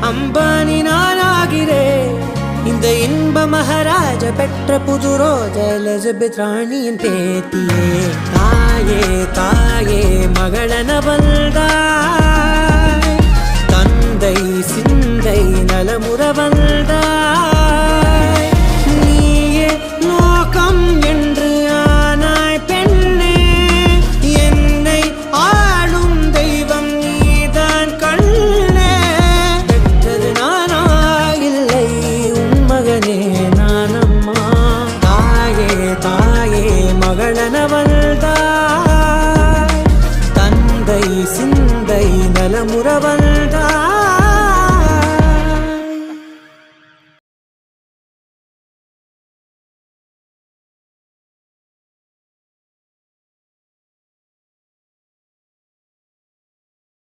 அம்பானி நானாகிறேன் இந்த இன்ப மகாராஜ பெற்ற புது ரோஜ எலிசபெத் ராணியின் பேத்தியே தாயே தாயே மகளன வந்தாய் தந்தை சிந்தை நலமுற வந்தாய் நீயே லோகம் என்று ஆனாய் பெண்ணே என்னை ஆளும் தெய்வம் நீதான் கண்ணே பெற்றது நானா இல்லை உன் மகனே நானம்மா தாயே தாயே மகளன வந்தாய் தந்தை சிந்தை நலமுற வந்தாய்